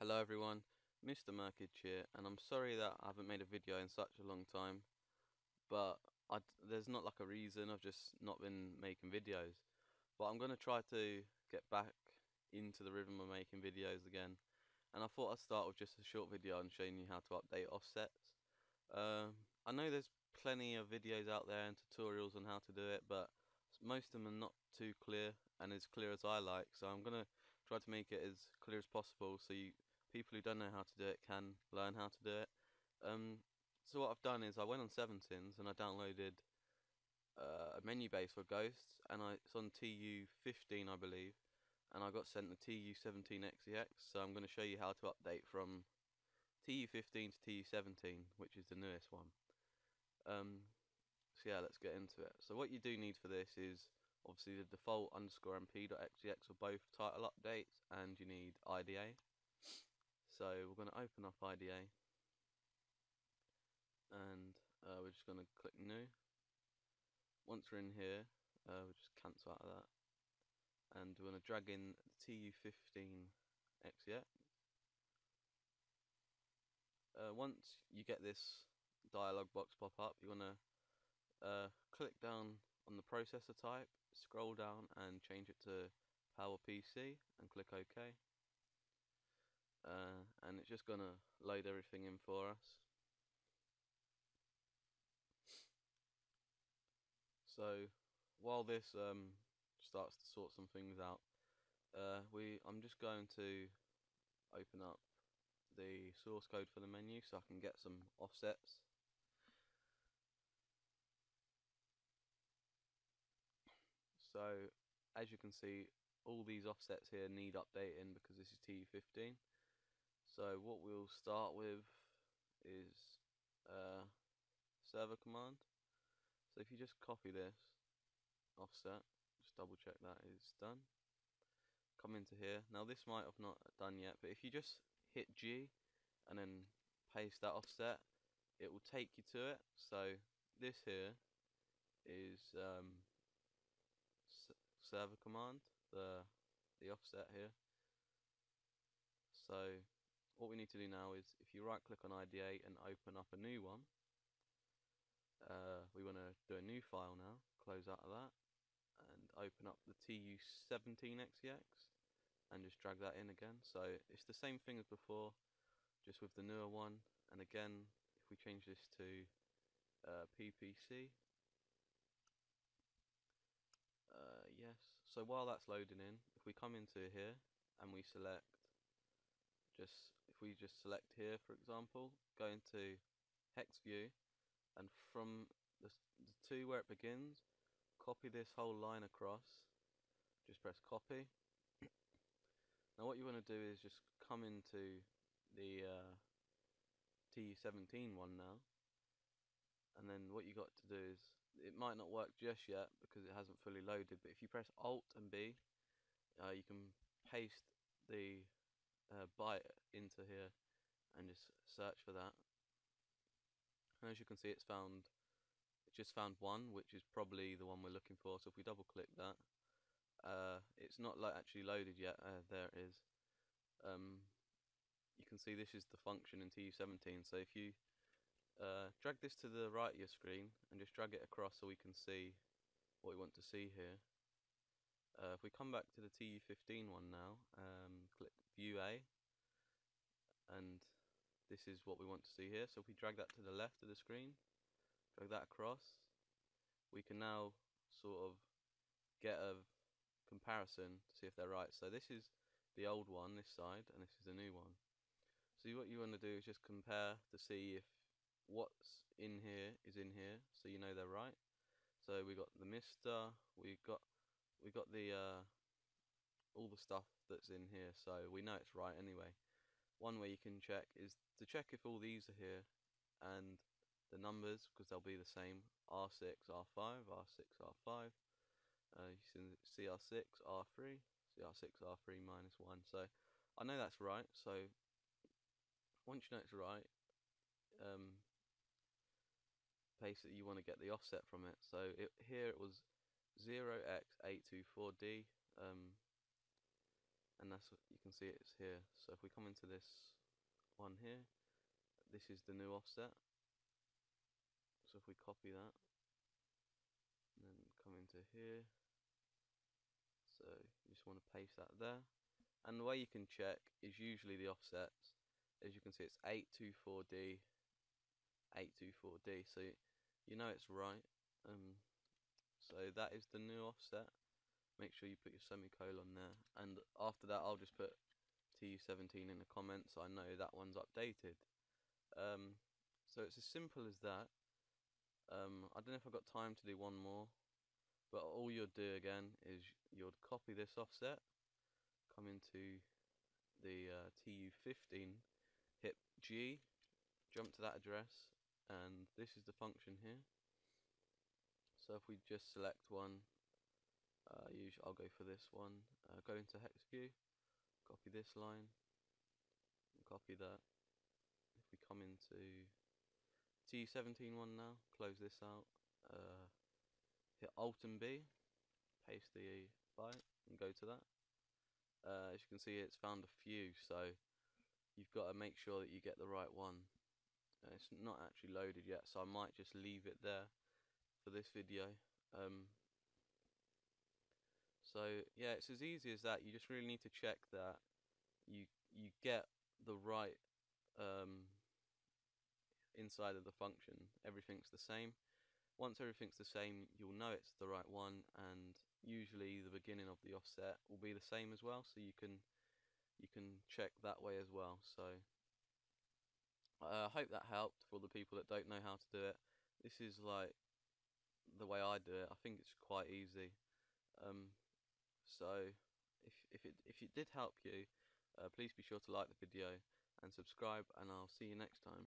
Hello everyone, Mr. Merkage here, and I'm sorry that I haven't made a video in such a long time, but there's not like a reason. I've just not been making videos, but I'm gonna try to get back into the rhythm of making videos again, and I thought I'd start with just a short video on showing you how to update offsets. I know there's plenty of videos out there and tutorials on how to do it, but most of them are not too clear and as clear as I like, so I'm gonna try to make it as clear as possible so people who don't know how to do it can learn how to do it. So what I've done is I went on Seventins and I downloaded a menu base for Ghosts, and it's on TU15 I believe, and I got sent the TU17XEX, so I'm going to show you how to update from TU15 to TU17, which is the newest one. So yeah, let's get into it. So what you do need for this is obviously the default _mp.xex for both title updates, and you need IDA. So we're going to open up IDA, and we're just going to click new. Once we're in here, we'll just cancel out of that, and we're going to drag in the TU15XEX. Once you get this dialog box pop up, you want to click down on the processor type, scroll down and change it to PowerPC and click OK. And it's just gonna load everything in for us. So while this starts to sort some things out, I'm just going to open up the source code for the menu so I can get some offsets. So as you can see, all these offsets here need updating because this is TU15. So what we'll start with is server command. So if you just copy this offset, just double check that is done. Come into here. Now this might have not done yet, but if you just hit G and then paste that offset, it will take you to it. So this here is server command, the offset here. So what we need to do now is, if you right click on IDA and open up a new one, we want to do a new file now, close out of that, and open up the TU17XEX and just drag that in again. So it's the same thing as before, just with the newer one. And again, if we change this to PPC, yes. So while that's loading in, if we come into here and we select, if we just select here for example, go into hex view, and from the 2 where it begins, copy this whole line across, just press copy. Now what you want to do is just come into the TU17 one now, and then what you got to do is, it might not work just yet because it hasn't fully loaded, but if you press Alt and B, you can paste the byte into here and just search for that. And as you can see, it just found one, which is probably the one we're looking for. So if we double click that, it's not actually loaded yet. There it is. You can see this is the function in TU17. So if you drag this to the right of your screen and just drag it across so we can see what we want to see here. If we come back to the TU15 one now, click View A, and this is what we want to see here. So if we drag that to the left of the screen, drag that across, we can now sort of get a comparison to see if they're right. So this is the old one, this side, and this is the new one. So what you want to do is just compare to see if what's in here is in here, so you know they're right. So we got the Mister, we got the all the stuff that's in here, so we know it's right anyway. One way you can check is to check if all these are here and the numbers, because they'll be the same, R6, R5, R6, R5, you can see R6, R3, CR6, R3 minus 1. So I know that's right. So once you know it's right, basically you want to get the offset from it. So here it was 0x824D, and that's what you can see, it's here. So if we come into this one here, this is the new offset. So if we copy that and then come into here, so you just want to paste that there. And the way you can check is usually the offsets, as you can see, it's 824D, 824D, so you know it's right. So that is the new offset. Make sure you put your semicolon there, and after that I'll just put TU17 in the comments so I know that one's updated. So it's as simple as that. I don't know if I've got time to do one more, but all you'll do again is you'll copy this offset, come into the TU15, hit G, jump to that address, and this is the function here. So if we just select one, usually I'll go for this one, go into hex view, copy this line, copy that. If we come into TU17 one now, close this out, hit Alt and B, paste the byte and go to that. As you can see, it's found a few, so you've got to make sure that you get the right one. It's not actually loaded yet, so I might just leave it there for this video. So yeah, it's as easy as that. You just really need to check that you get the right inside of the function. Everything's the same. Once everything's the same, you'll know it's the right one, and usually the beginning of the offset will be the same as well, so you can check that way as well. So I hope that helped for the people that don't know how to do it. This is like the way I do it. I think it's quite easy. So if it did help you, please be sure to like the video and subscribe, and I'll see you next time.